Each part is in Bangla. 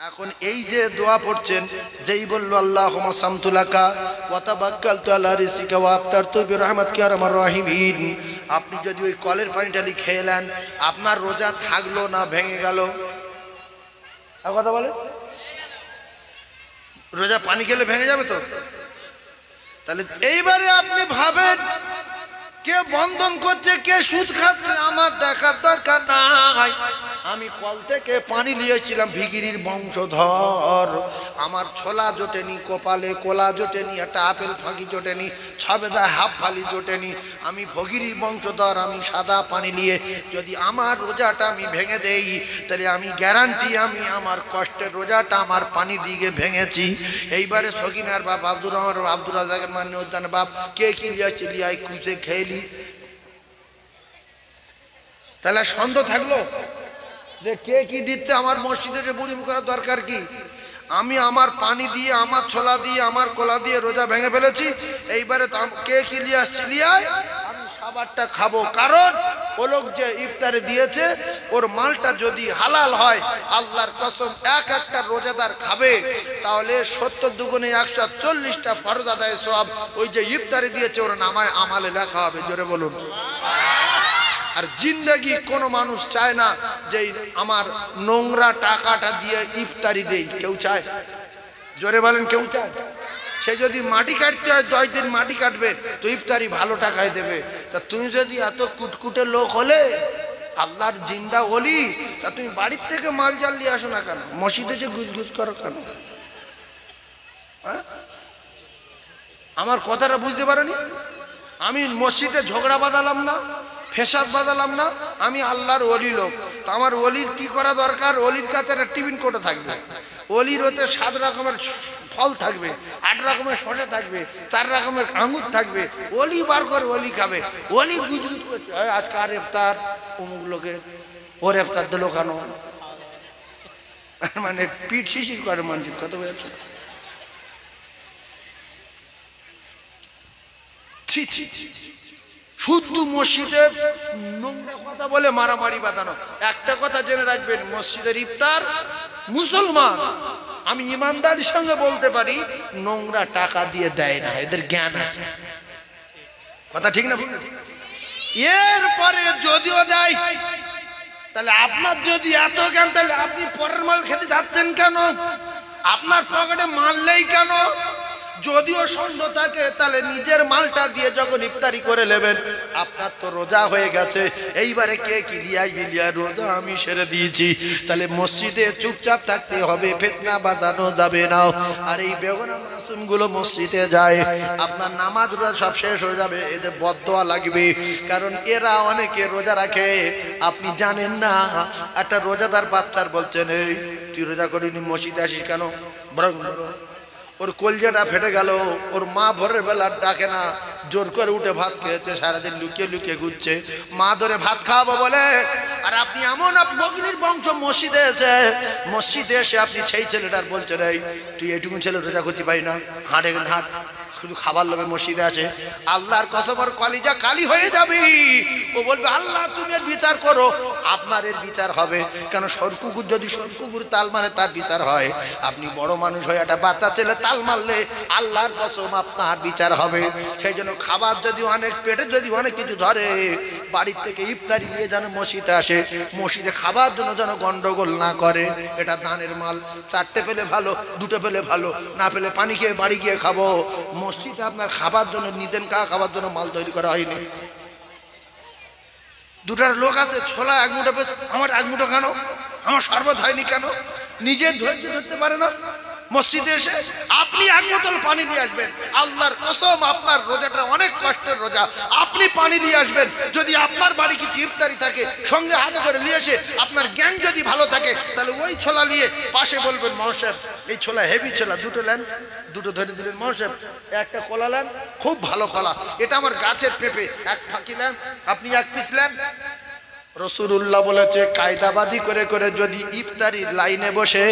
এখন এই যে দোয়া পড়ছেন, যেই বলল আল্লাহুম্মা সামতুলাকা ওয়া তাওয়াক্কালতু আলা রিজকিকা ওয়া আফতারতু বিরহমাতিকা ইয়া আরহামার রাহিমিন, আপনি যদি ওই কলের পানিটা খেয়ে নেন, আপনার রোজা থাকলো না ভেঙে গেল? কথা বলে, রোজা পানি খেলে ভেঙে যাবে তো? তাহলে এইবারে আপনি ভাবেন, কে বন্ধন করছে, কে সুদ খাচ্ছে, আমার দেখার দরকার নাই। আমি কল থেকে পানি নিয়েছিলাম, ভিখিরির বংশধর, আমার ছোলা জোটেনি, কপালে কোলা জোটেনি, একটা আপেল ফাঁকি জোটেনি, ছবেদা হাফ ফালি জোটেনি, আমি ফকিরির বংশধর, আমি সাদা পানি নিয়ে যদি আমার রোজাটা আমি ভেঙে দেই, তাহলে আমি গ্যারান্টি আমি আমার কষ্টের রোজাটা আমার পানি দিয়ে ভেঙেছি। এইবারে সকিনার বাপ আব্দুর রহমান, আব্দুর রাজাকের মানে উদ্যানের বাপ, কে কি লিয়াছি লিয়াই খুঁজে খেয়েলি, তাহলে সন্দেহ থাকলো যে কে কি দিচ্ছে, আমার মসজিদে যে বুড়ি করার দরকার কি? আমি আমার পানি দিয়ে, আমার ছোলা দিয়ে, আমার কোলা দিয়ে রোজা ভেঙে ফেলেছি। এইবারে কে কি লিয়ে আসছি লিয়ায়, আমি খাবারটা খাবো, কারণ ও লোক যে ইফতারে দিয়েছে ওর মালটা যদি হালাল হয়, আল্লাহর কসম এক একটা রোজাদার খাবে, তাহলে 70 দুগুণে 140টা ফরজ আদায় সওয়াব ওই যে ইফতারে দিয়েছে ওর নামায় আমালে লেখা হবে। জোরে বলুন। আর জিন্দেগি কোনো মানুষ চায় না যে আমার নোংরা টাকাটা দিয়ে ইফতারি দেই, কেউ চায়? জোরে বলেন, কেউ চায়? সে যদি মাটি কাটতে হয় 10 দিন মাটি কাটবে, তো ইফতারি ভালো টাকায় দেবে। তা তুমি যদি এত কুটকুটে লোক হলে, আল্লাহর জিন্দা ওলি, তা তুমি বাড়ির থেকে মাল জাল নিয়ে আসো না কেন? মসজিদে যে গুজগুজ করো কেন? আমার কথাটা বুঝতে পারোনি? আমি মসজিদে ঝগড়া বাঁধালাম না, ফেসাদ বাঁধালাম না, আমি আল্লাহর ওলি লোক। তো আমার ওলির কি করা দরকার? ওলির কাছে একটা টিফিন কোটা থাকবে, ওলির ওতে 7 রকমের ফল থাকবে, 8 রকমের শসা থাকবে, 4 রকমের আঙুর থাকবে, ওলি বার করে ওলি খাবে। ওলি গুজগুজ করছে, আজকে আর ইফতার অমুক লোকের, ওর ইফতার দিল কেন? মানে পিঠ শিশির করে মানুষের, কত বোঝাচ্ছে? ছি ছি ছি, শুধু মসজিদে নোংরা কথা বলে মারামারি বাঁধানো। একটা কথা জেনে রাখবেন, মসজিদের ইফতার মুসলমান, আমি ইমানদারির সঙ্গে বলতে পারি, নোংরা টাকা দিয়ে দেয় না, এদের জ্ঞান আছে। কথা ঠিক না? এরপরে যদিও দেয়, তাহলে আপনার যদি এত জ্ঞান, তাহলে আপনি পরের মাল খেতে যাচ্ছেন কেন? আপনার পকেটে মারলেই কেন? যদিও সন্দেহ থাকে, তাহলে নিজের মালটা দিয়ে যখন ইফতারি করে নেবেন, আপনার তো রোজা হয়ে গেছে। এইবারে কে কি লিয়াই বিলিয়া, রোজা আমি সেরে দিয়েছি। তাহলে মসজিদে চুপচাপ থাকতে হবে, ফিতনা বাজানো যাবে না। আর এই বেগুনা মাসুমগুলো মসজিদে যায়, আপনার নামাজ রোজা সব শেষ হয়ে যাবে, এদের বদদোয়া লাগবে। কারণ এরা অনেকে রোজা রাখে, আপনি জানেন না। একটা রোজাদার বাচ্চার বলছেন, এই তুই রোজা করিনি, মসজিদে আসিস কেন? ওর কলজাটা ফেটে গেল, ওর মা ভোরের বেলা ডাকে না, জোর করে উঠে ভাত খেয়েছে, সারাদিন লুকিয়ে লুকিয়ে ঘুরছে, মা ধরে ভাত খাওয়াবো বলে। আর আপনি এমন বগিনীর বংশ, মসজিদে এসে আপনি সেই ছেলেটার বলছেন, এই তুই এটুকু ছেলে রোজা করতে পারি না, হাঁটে হাঁট, শুধু খাবার লোভে মসজিদে আছে। আল্লাহর কসম ওর কলিজা কালি হয়ে যাবে। ও বলবে, আল্লাহ তুমি এর বিচার করো। আপনার এর বিচার হবে কেন? সরকুকুর যদি সরকুকুর তাল মারে তার বিচার হয়, আপনি বড় মানুষ হয়ে একটা বাচ্চা ছেলে তাল মারলে আল্লাহর কসম আপনার বিচার হবে। সেই জন্য খাবার যদি অনেক, পেটে যদি অনেক কিছু ধরে, বাড়ির থেকে ইফতারি নিয়ে যেন মসজিদে আসে, মসজিদে খাবার জন্য যেন গন্ডগোল না করে। এটা দানের মাল, 4টে পেলে ভালো, 2টো পেলে ভালো, না পেলে পানি খেয়ে বাড়ি গিয়ে খাবো। মসজিদে আপনার খাবার জন্য, নিতেন খাবার জন্য মাল তৈরি করা হয়নি। 2টার লোক আছে, ছোলা 1 মুঠো, আমার 1 মুঠো কেন? আমার শরবত হয়নি কেন? নিজের ধৈর্য ধরতে পারে না। মসজিদে এসে আপনি 1 বোতল পানি দিয়ে আসবেন, আল্লাহর কসম আপনার রোজাটা অনেক কষ্টের রোজা, আপনি পানি দিয়ে আসবেন। যদি আপনার বাড়ি কিছু ইফতারি থাকে, সঙ্গে হাতে করে নিয়ে এসে, আপনার জ্ঞান যদি ভালো থাকে, তাহলে ওই ছোলা নিয়ে পাশে বলবেন, মহাশয় এই ছোলা হেভি ছোলা, 2টো নেন। 2টো ধরে দিলেন, মহাশয় একটা কলা নেন, খুব ভালো কলা, এটা আমার গাছের পেঁপে, 1 ফাঁকি নেন, আপনি 1 পিস নেন। রাসূলুল্লাহ বলেছে কায়দাবাজি করে করে যদি ইফতারির লাইনে বসে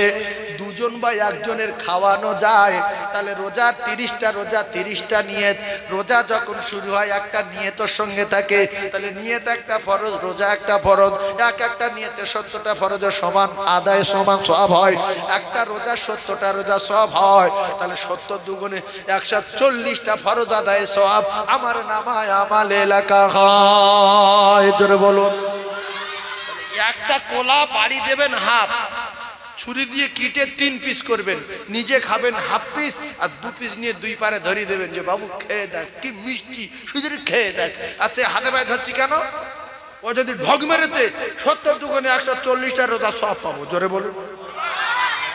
দুজন বা একজনের খাওয়ানো যায় তাহলে রোজা 30টা রোজা 30টা নিয়ত রোজা যখন শুরু হয় একটা নিয়তের সঙ্গে থাকে তাহলে নিয়ত একটা ফরজ রোজা একটা ফরজ একটা নিয়তে 70টা ফরজের সমান আদায় সমান সওয়াব হয় একটা রোজা 70টা রোজা সওয়াব হয় তাহলে 70 দুগুণে 140টা ফরজ আদায় সওয়াব আমার নামায় আমালে লেখা হয় জোরে বলুন একটা কোলা বাড়ি দেবেন হাফ ছুরি দিয়ে কেটে 3 পিস করবেন নিজে খাবেন হাফ পিস আর 2 পিস নিয়ে দুই পারে ধরিয়ে দেবেন যে বাবু খেয়ে দেখ কি মিষ্টি শুধু খেয়ে দেখ আচ্ছা হাতে পায়ে ধরছি কেন ও যদি ঢগ মেরেছে 70 দুগুণে 140টা রোজা সওয়াব পাবো জোরে বলুন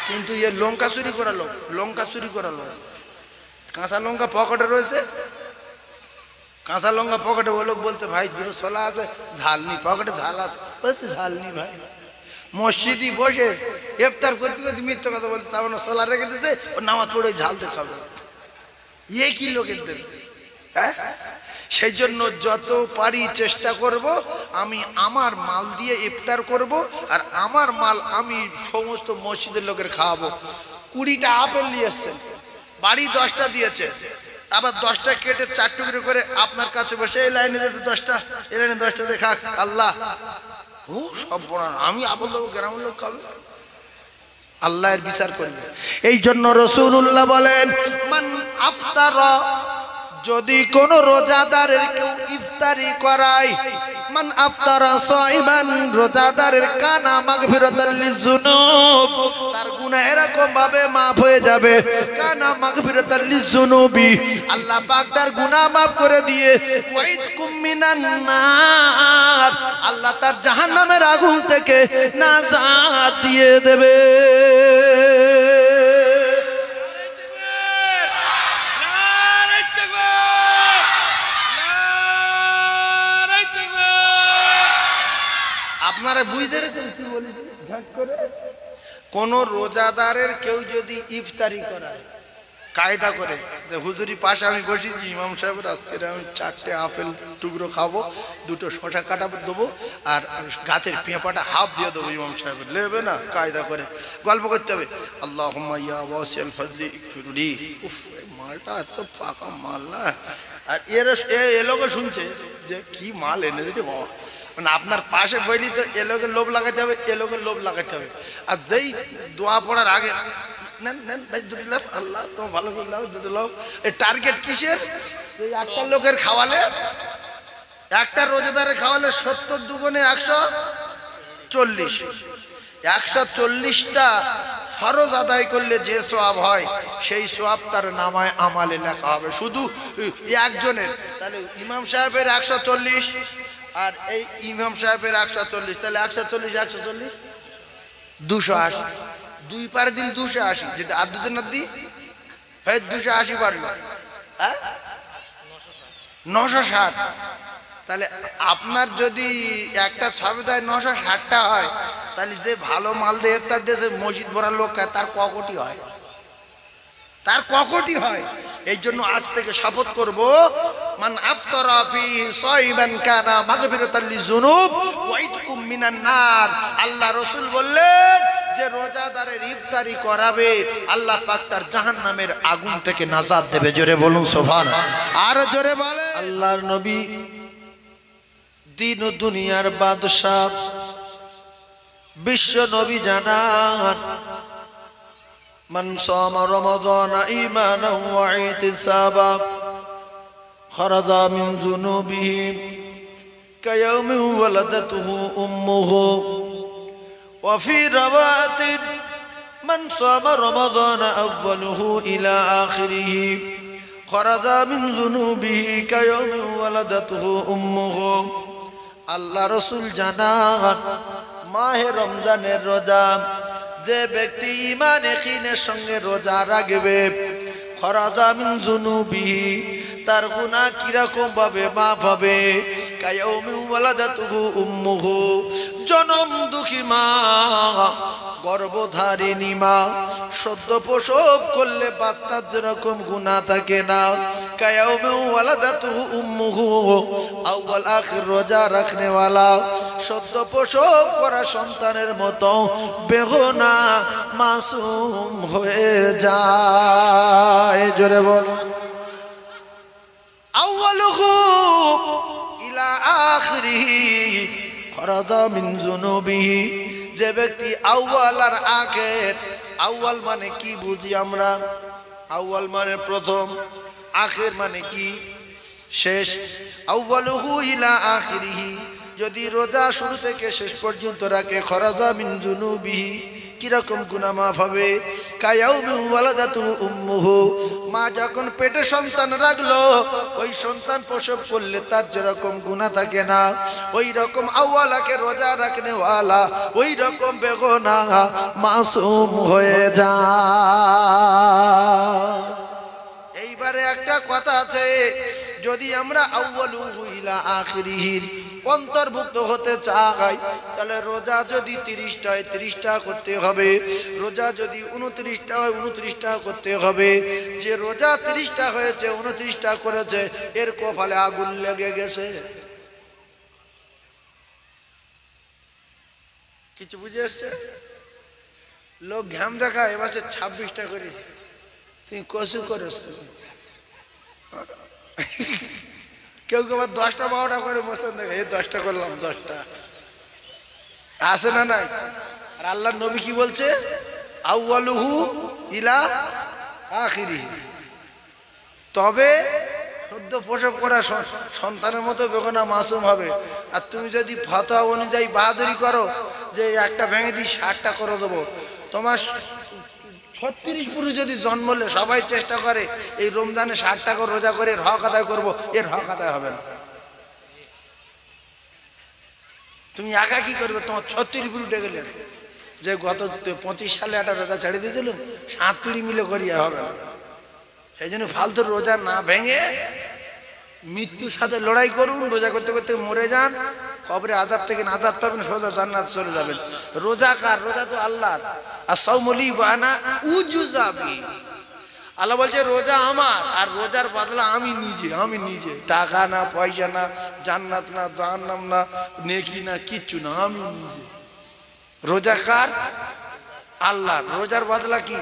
কিন্তু এ লঙ্কা চুরি করালো কাঁচা লঙ্কা পকেটে রয়েছে কাঁচা লঙ্কা পকেটে ও লোক বলতে ভাই দুটো ছোলা আছে ঝাল নি পকেটে ঝাল আছে বলছে ঝাল নি ভাই মসজিদে বসে ইফতার করতে করতে মিথ্যে কথা বলছে তার মানে ছোলা রেখে দিতে ও নামাজ পড়ে ঝাল দিয়ে খাবে কি লোকের দেবে হ্যাঁ সেই জন্য যত পারি চেষ্টা করব আমি আমার মাল দিয়ে ইফতার করব আর আমার মাল আমি সমস্ত মসজিদের লোকের খাওয়াবো 20টা আপেল নিয়ে এসছেন বাড়ি 10টা দিয়েছেন আবার 10টা কেটে 4 টুকরো করে আপনার কাছে বসে এই লাইনে 10টা এই লাইনে 10টা দেখা আল্লাহ ও সব বড় আমি আপেল দেবো গ্রামের লোক খাবে আল্লাহর বিচার করবে এই জন্য রাসূলুল্লাহ বলেন মান আফতারা যদি কোন রোজাদারের কেউ ইফতারি করায় মান আফতারা সাইমান রোজাদারের কানা মাগফিরাতাল লিযুনুব তার গুনাহ এরকম ভাবে maaf হয়ে যাবে কানা মাগফিরাতাল লিযুনুবি আল্লাহ পাক তার গুনাহ maaf করে দিয়ে ওয়াইদকুম মিনান নার আল্লাহ তার জাহান্নামের আগুন থেকে নাজাত দিয়ে দেবে আপনারা বুঝতে পেরেছেন কি বলেছি ঝট করে কোন রোজাদারের কেউ যদি ইফতারি করায় কায়দা করে হুজুরি পাশে আমি বসেছি ইমাম সাহেবের আজকে আমি 4টে আপেল টুকরো খাবো 2টো শসা কাটা দেবো আর গাছের পেঁপাটা হাফ দিয়ে দেবো ইমাম সাহেবের নেবে না কায়দা করে গল্প করতে হবে আল্লাহুম্মা ইয়া ওয়াসিল ফজলি ইগফিরলি উফ এই মালটা এত পাকা মাল না আর এ লোকও শুনছে যে কি মাল এনে দিতে বাবা মানে আপনার পাশে বইলি তো এ লোকের লোভ লাগাতে হবে এ লোকের লোভ লাগাতে হবে আর যেই দোয়া পড়ার আগে নেন নেন ভাই দুটো লাভ আল্লাহ তো ভালো করে লাভ দুটো লাভ এই টার্গেট কিসের এই একটা লোকের খাওয়ালে একটা রোজাদারে খাওয়ালে 70 দুগুণে 140 140টা ফরজ আদায় করলে যে সওয়াব হয় সেই সওয়াব তার নামায় আমালে লেখা হবে শুধু একজনের তাহলে ইমাম সাহেবের 140 আর এই ইমাম সাহেবের 140 তাহলে 140 280 দুই পার দিন 280 যদি আর দুজন না দিই ফের 280 বাড়লো হ্যাঁ 960 তাহলে আপনার যদি একটা সবেদায় 960টা হয় তাহলে যে ভালো মাল দিয়ে ইফতার দেশে মসজিদ ভরা লোক তার ককটি হয় এই জন্য আজ থেকে শপথ করব মান আফতারা ফি সাইবান কানা মাগফিরাতাল লিযুনুব ওয়া ইতকুম মিনান নার আল্লাহ রাসূল বললেন যে রোজাদারের ইফতারি করাবে আল্লাহ পাক তার জাহান্নামের আগুন থেকে নাজাত দেবে জোরে বলুন সুবহানাল্লাহ আর জোরে বলে আল্লাহর নবী দিন ও দুনিয়ার বাদশা বিশ্ব নবী জানান من صام رمضان إيمانا واحتسابا خرج من ذنوبه كيوم ولدته أمه وفي رواية من صام رمضان أوله إلى آخره خرج من ذنوبه كيوم ولدته أمه الله رسول জানান মাহে রমজানের রোজা যে ব্যক্তি ঈমান ইয়াকিনের সঙ্গে রোজা রাখবে খরাজা মিন যুনুবিহি তার গুনাহ কিরকম ভাবে maaf হবে কায়াউমি ওয়ালাদাতুহু উম্মুহু জনম দুঃখী মা গর্ভধারিণী মা সদ্য প্রসব করলে বাচ্চার যেরকম গুনাহ থাকে না, কায়াউমে ওয়ালাদাতুহু উম্মুহু আউয়াল আখির রোজা রাখনে ওয়ালা সদ্য প্রসব করা সন্তানের মতো বেগুনাহ মাসুম হয়ে যায়। জোরে বল। আউয়ালুহু ইলা আখিরিহি খরাজা মিন যুনুবিহি, যে ব্যক্তি আউয়াল আর আখির, আউয়াল মানে কি বুঝি আমরা? আউয়াল মানে প্রথম, আখির মানে কি? শেষ। আউয়ালুহু ইলা আখিরিহি, যদি রোজা শুরু থেকে শেষ পর্যন্ত রাখে, খরাজা মিন যুনুবিহি, কিরকম গুনাহ মাফ হবে? কায়াউমি ওয়ালাদাতুহু উম্মুহু, মা যখন পেটে সন্তান রাখলো, ওই সন্তান প্রসব করলে তার যেরকম গুনাহ থাকে না, ওই রকম আউয়ালাকে রোজা রাখনে ওয়ালা ওই রকম বেগুনাহ মাসুম হয়ে যায়। এইবারে একটা কথা আছে, যদি আমরা আউয়ালুহু ইলা আখিরিহির অন্তর্ভুক্ত হতে চাই, তাহলে রোজা যদি 30টা হয় 30টা করতে হবে, রোজা যদি 29টা হয় 29টা করতে হবে। যে রোজা 30টা হয়েছে 29টা করেছে, এর কপালে আগুন লেগে গেছে। কিছু বুঝে এসছে? লোক ঘাম দেখা এবছর 26টা করেছে, তুমি কসু করেছ। কেউ কেউ 10টা 12টা করে মোস্তান দেখে, এই 10টা করলাম, 10টা আসে না নাই। আর আল্লাহর নবী কি বলছে? আউয়ালুহু ইলা আখিরিহি, তবে সদ্য প্রসব করা সন্তানের মতো বেগুনাহ মাসুম হবে। আর তুমি যদি ফতোয়া অনুযায়ী বাহাদুরি করো যে একটা ভেঙে দিই 60টা করে দেবো, তোমার 36 পুরুষ যদি জন্মলে সবাই চেষ্টা করে এই রমজানে 60টা করে রোজা করে এর হক আদায় করবো, এর হক আদায় হবে না। তুমি একা কি করবে? তোমার 36 পুরুষ ডেকে গেলে যে গত 25 সালে একটা রোজা ছেড়ে দিয়েছিল, 7 পিঁড়ি মিলে করিয়া হবে না। সেই জন্য ফালতু রোজা না ভেঙে মৃত্যুর সাথে লড়াই করুন। রোজা করতে করতে মরে যান, কবরে আযাব থেকে নাজাত পাবেন, সোজা জান্নাত চলে যাবেন। রোজা কার? রোজা তো আল্লাহর। আস-সাওমু লি ওয়া আনা উজযা বিহি, আল্লাহ বলছে রোজা আমার, আর রোজার বদলা আমি নিজে। আমি নিজে, টাকা না, পয়সা না, জান্নাত না, জাহান্নাম না, নেকি না, কিচ্ছু না, আমি নিজে। রোজা কার? আল্লাহ। রোজার বদলা কি?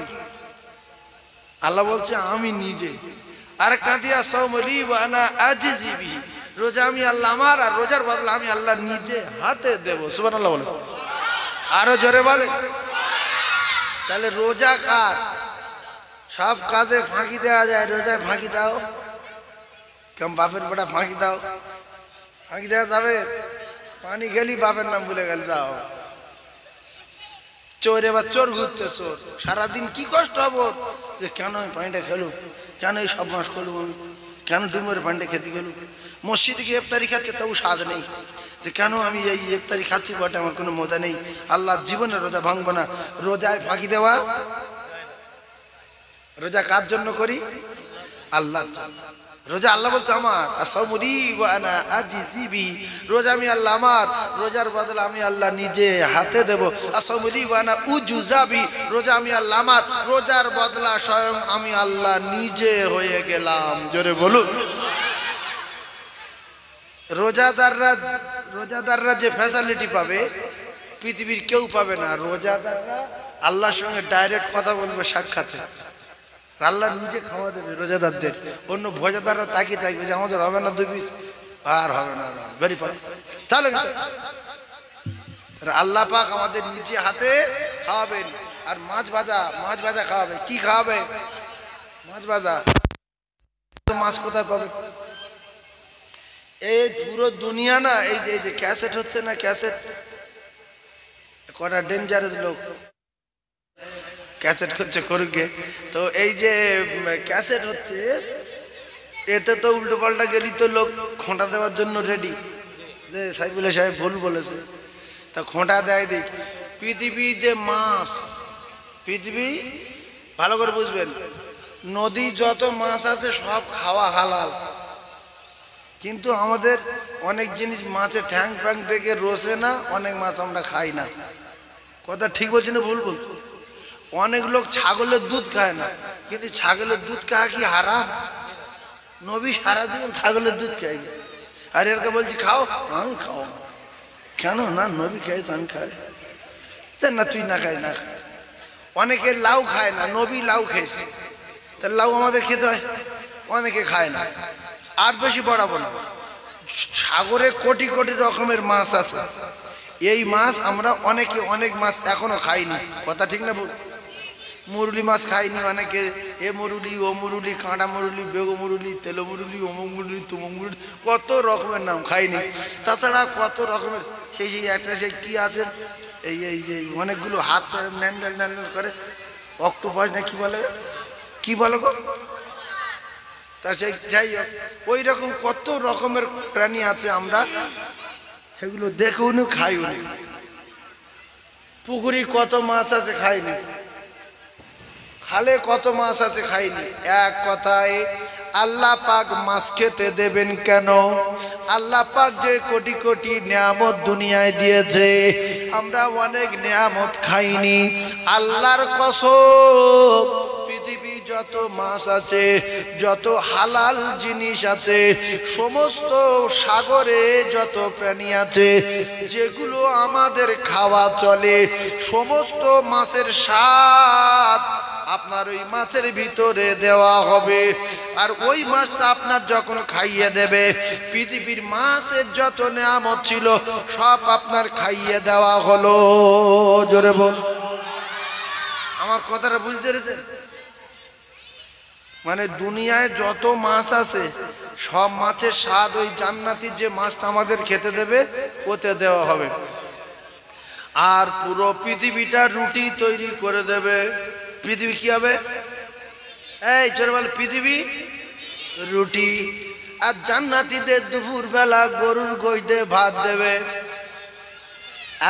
আল্লাহ বলছে আমি নিজে। আরেকটা দিয়া সাওমু লি ওয়া আনা আজজি বিহি, রোজা আমি আল্লাহ আমার, আর রোজার বদলা আমি আল্লাহ নিজে হাতে দেব। সুবহানাল্লাহ বলে, আরো জোরে বলে। তাহলে রোজা কার? সব কাজে ফাঁকি দেওয়া যায়, রোজায় ফাঁকি দাও? কেমন বাপের বেটা ফাঁকি দাও? ফাঁকি দেওয়া যাবে? পানি খেলি বাপের নাম ভুলে গেল, যাও। চোর এবার চোর ঘুরছে, চোর সারাদিন কি কষ্ট হবো যে কেন আমি পানিটা খেলুম, কেন এই সব মাস করলুম, আমি কেন ডুমের পানিটা খেতে গেলুম। মসজিদে গিয়ে ইফতারি খাচ্ছে, তবু স্বাদ নেই, যে কেন আমি এই ইফতারি খাচ্ছি, বটে আমার কোনো মজা নেই। আল্লাহ জীবনে রোজা ভাঙবো না। রোজায় ফাঁকি দেওয়া। রোজা কার জন্য করি? আল্লাহর জন্য। রোজা আল্লাহ বলছে আমার। আস-সাওমু লি ওয়া আনা আজজি বিহি, রোজা আমি আল্লাহ আমার, রোজার বদলা আমি আল্লাহ নিজে হাতে দেব। আস-সাওমু লি ওয়া আনা উজযা বিহি, রোজা আমি আল্লাহ আমার, রোজার বদলা স্বয়ং আমি আল্লাহ নিজে হয়ে গেলাম। জোরে বলুন। রোজাদাররা যে ফ্যাসিলিটি পাবে পৃথিবীর কেউ পাবে না। রোজাদাররা আল্লাহর সঙ্গে ডাইরেক্ট কথা বলবে সাক্ষাতে, আল্লাহ নিজে খাওয়া দেবে রোজাদারদের। অন্য ভোজাদাররা তাকিয়ে থাকবে যে আমাদের হবে না 2 পিস, আর হবে না, বেরি পড়ে। তাহলে আল্লাহ পাক আমাদের নিজে হাতে খাওয়াবেন। আর মাছ ভাজা খাওয়াবে। কি খাওয়াবে? মাছ ভাজা। মাছ কোথায় পাবে? এই পুরো দুনিয়া না, এই যে ক্যাসেট হচ্ছে না, ক্যাসেট, কটা ডেঞ্জারাস লোক ক্যাসেট করছে, করুকে। তো এই যে ক্যাসেট হচ্ছে, এতে তো উল্টো পাল্টা গেলি তো লোক খোঁটা দেওয়ার জন্য রেডি, যে সাইফুল্লাহ সাহেব ভুল বলেছে, তা খোঁটা দেয়। দিক পৃথিবী যে মাছ, পৃথিবী ভালো করে বুঝবেন, নদী যত মাছ আছে সব খাওয়া হালাল, কিন্তু আমাদের অনেক জিনিস মাছের ঠ্যাং ফ্যাং থেকে রসে না, অনেক মাছ আমরা খাই না। কথা ঠিক বলছি না ভুল বলছি? অনেক লোক ছাগলের দুধ খায় না, কিন্তু ছাগলের দুধ খাওয়া কি হারাম? নবী সারা জীবন ছাগলের দুধ খাই, আর এরকে বলছি খাও, আমি খাও না। কেন না? নবী খাই তো আমি খাই না, তুই না খাই না খাই। অনেকে লাউ খায় না, নবী লাউ খেয়েছে, তার লাউ আমাদের খেতে হয়। অনেকে খায় না। আর বেশি বাড়াবো না, সাগরে কোটি কোটি রকমের মাছ আছে। এই মাছ আমরা অনেকে অনেক মাছ এখনো খাইনি। কথা ঠিক না বল? মুরুলি মাছ খাইনি অনেকে, এ মুরুলি ও মুরুলি, কাঁটা মুরুলি, বেগো মুরুলি, তেলো মুরুলি, অমুক মুরুলি, তুমুক মুরুলি, কত রকমের নাম খাইনি। তাছাড়া কত রকমের সেই সেই একটা সেই কি আছে, এই এই যে অনেকগুলো হাত ন্যান্ডেল ন্যান্ডেল করে, অক্টোপাস না কি বলে, কি বলো গো? তা সেই যাই হোক, ওই রকম কত রকমের প্রাণী আছে, আমরা সেগুলো দেখেও নি খাইও নি। পুকুরি কত মাছ আছে খাইনি, খালে কত মাছ আছে খাইনি। এক কথায় আল্লাহ পাক মাছ খেতে দেবেন কেন? আল্লাহ পাক যে কোটি কোটি নিয়ামত দুনিয়ায় দিয়েছে, আমরা অনেক নিয়ামত খাইনি। আল্লাহর কসম, পৃথিবী যত মাছ আছে, যত হালাল জিনিস আছে, সমস্ত সাগরে যত প্রাণী আছে, যেগুলো আমাদের খাওয়া চলে, সমস্ত মাছের স্বাদ আপনার ওই মাছের ভিতরে দেওয়া হবে। আর ওই মাছটা আপনার যখন খাইয়ে দেবে, পৃথিবীর মাছের যত নিয়ামত ছিল সব আপনার খাইয়ে দেওয়া হলো। জোরে বল। আমার কথাটা বুঝতে পেরেছেন? মানে দুনিয়ায় যত মাছ আছে, সব মাছের স্বাদ ওই জান্নাতি যে মাছটা আমাদের খেতে দেবে ওতে দেওয়া হবে। আর পুরো পৃথিবীটা রুটি তৈরি করে দেবে। পৃথিবী কি হবে? এই জোরে বল, পৃথিবী রুটি। আর জান্নাতীদের দুপুর বেলা গরুর গোশত দিয়ে ভাত দেবে।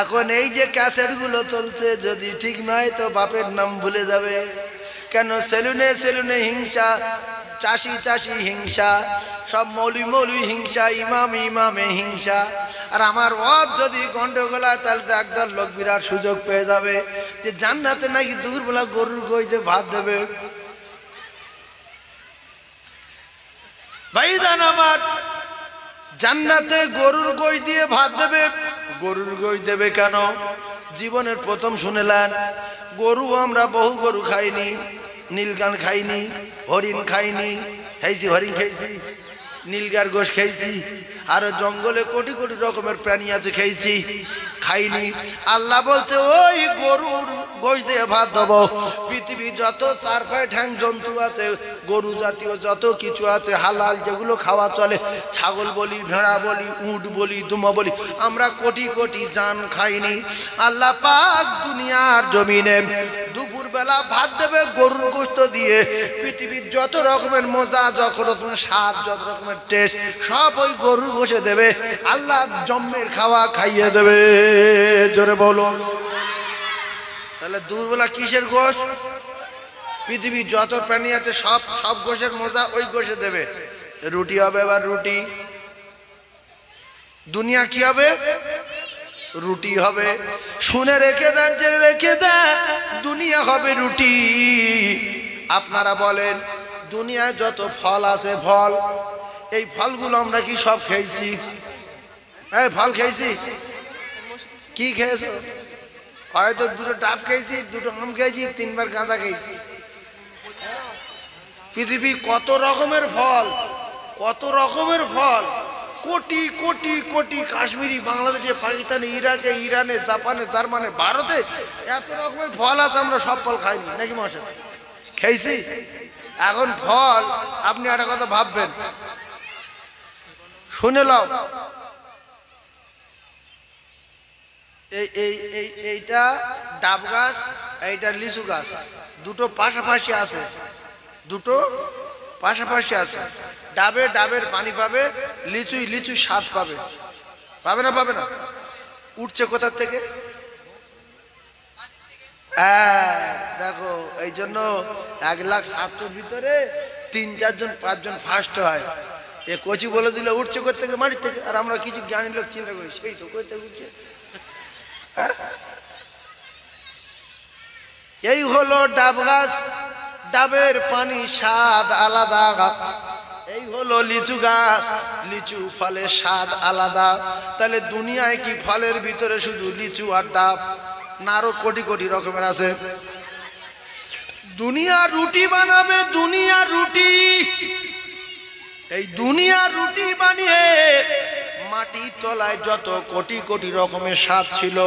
এখন এই যে ক্যাসেট গুলো চলছে, যদি ঠিক নয় তো বাপের নাম ভুলে যাবে। কেন? সেলুনে সেলুনে হিংসা, চাষি চাষি হিংসা, সব মৌলি মৌলি হিংসা, ইমাম ইমামে হিংসা। আর আমার ওয়াজ যদি গন্ডগোল হয়, তাহলে তো একদল লোক বিরাট সুযোগ পেয়ে যাবে যে জান্নাতে নাকি দুপুরবেলা গরুর গোশত দিয়ে ভাত দেবে। ভাইজান আমার, জান্নাতে গরুর গোশত দিয়ে ভাত দেবে। গরুর গোশত দেবে কেন? জীবনের প্রথম শুনেলেন, গরু আমরা বহু গরু খাইনি, নীলগান খাইনি, হরিণ খাইনি, খাইছি হরিণ খেয়েছি, নীলগার গোশ খেয়েছি, আরো জঙ্গলে কোটি কোটি রকমের প্রাণী আছে খেয়েছি, খাইনি। আল্লাহ বলছে ওই গরুর গোশ দিয়ে ভাত দেবো। পৃথিবী যত চার পায়ে ঠ্যাং জন্তু আছে, গরু জাতীয় যত কিছু আছে হালাল, যেগুলো খাওয়া চলে, ছাগল বলি, ভেড়া বলি, উট বলি, দুমা বলি, আমরা কোটি কোটি জান খাইনি। আল্লাহ পাক দুনিয়ার জমিনে দুপুর বেলা ভাত দেবে গরুর গোশত দিয়ে। পৃথিবীর যত রকমের মজা, যত রকমের স্বাদ, যত রকমের টেস্ট, সব ওই গরুর গোশে দেবে। আল্লাহ জম্মের খাওয়া খাইয়ে দেবে। জোরে বলো। তাহলে দুপুরবেলা কিসের গোশ? পৃথিবীর যত প্রাণী আছে সব সব গোশের মজা ওই গোশে দেবে। রুটি হবে। এবার রুটি, দুনিয়া কি হবে? রুটি হবে। শুনে রেখে দেন, জেনে রেখে দেন, দুনিয়া হবে রুটি। আপনারা বলেন, দুনিয়ায় যত ফল আছে, ফল, এই ফলগুলো আমরা কি সব খেয়েছি? হ্যাঁ, ফল খেয়েছি। কি খেয়েছো? হয়তো দুটো ডাব খেয়েছি, দুটো আম খেয়েছি, তিনবার গাঁজা খেয়েছি। পৃথিবী কত রকমের ফল, কত রকমের ফল, কোটি কোটি কোটি, কাশ্মীরি, বাংলাদেশে, পাকিস্তানে, ইরাকে, ইরানে, জাপানে, জার্মানে, ভারতে এত রকমের ফল আছে, আমরা সব ফল খাইনি নাকি মশাই? খেয়েছি। এখন ফল, আপনি একটা কথা ভাববেন, শুনে নাও, এইটা ডাব গাছ, এইটা লিচু গাছ, দুটো পাশাপাশি আছে, দুটো পাশাপাশি আছে। ডাবে ডাবের পানি পাবে, লিচুই লিচু স্বাদ পাবে। পাবে না? পাবে না? উঠছে কোথার থেকে? হ্যাঁ, দেখো, এই জন্য 1,07,000 ভিতরে 3-4 জন 5 জন ফার্স্ট হয়। এ কোচি বলে দিলে উঠছে কোথা থেকে? মাটির থেকে। আর আমরা কিছু জ্ঞানী লোক চিন্তা করি, সেই তো কোথা থেকে উঠছে। এই হলো ডাব গাছ, ডাবের পানি স্বাদ আলাদা। এই হলো লিচু গাছ, লিচু ফলের স্বাদ আলাদা। তাহলে দুনিয়ায় কি ফলের ভিতরে শুধু লিচু আর ডাব না আরো কোটি কোটি রকমের আছে? দুনিয়া রুটি বানাবে, দুনিয়া রুটি, এই দুনিয়া রুটি বানিয়ে মাটির তলায় যত কোটি কোটি রকমের স্বাদ ছিল,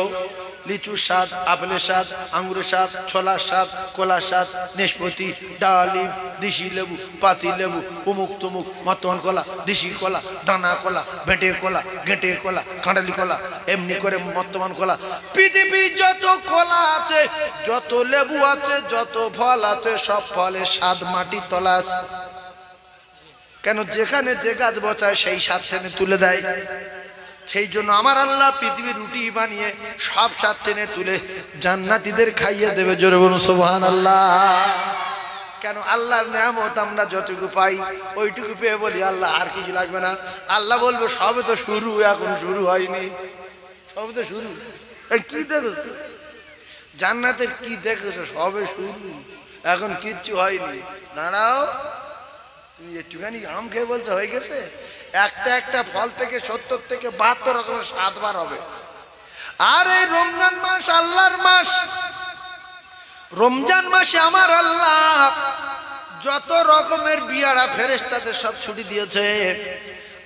লিচুর স্বাদ, আপেলের স্বাদ, আঙ্গুরের স্বাদ, ছোলার স্বাদ, কলার স্বাদ, নেশপতি, ডালিম, দেশি লেবু, পাতি লেবু, উমুক তুমুক, মতন কলা, দেশি কলা, ডানা কলা, ভেটে কলা, ঘেঁটে কলা, খাঁড়ালি কলা, এমনি করে বর্তমান কলা, পৃথিবীর যত কলা আছে, যত লেবু আছে, যত ফল আছে, সব ফলের স্বাদ মাটির তলা আছে। কেন? যেখানে যে গাছ বসায় সেই স্বাদ টেনে তুলে দেয়। সেই জন্য আমার আল্লাহ পৃথিবীর রুটি বানিয়ে সব স্বাদ টেনে তুলে জান্নাতীদের খাইয়ে দেবে। জোরে বলুন সুবহানাল্লাহ। কেন? আল্লাহর নিয়ামত আমরা যতটুকু পাই ওইটুকু পেয়ে বলি আল্লাহ আর কিছু লাগবে না। আল্লাহ বলবো সবে তো শুরু, এখন শুরু হয়নি, সবে তো শুরু। কি দেখেছো জান্নাতের? কি দেখেছো? সবে শুরু, এখন কিচ্ছু হয়নি। দাঁড়াও, তুমি একটুখানি আম খেয়ে বলছো হয়ে গেছে? একটা একটা ফল থেকে 70 থেকে 72 রকমের স্বাদ বার হবে। আর এই রমজান মাস আল্লাহর মাস, রমজান মাসে আমার আল্লাহ যত রকমের বিয়ারা ফেরেশতাদের সব ছুটি দিয়েছে।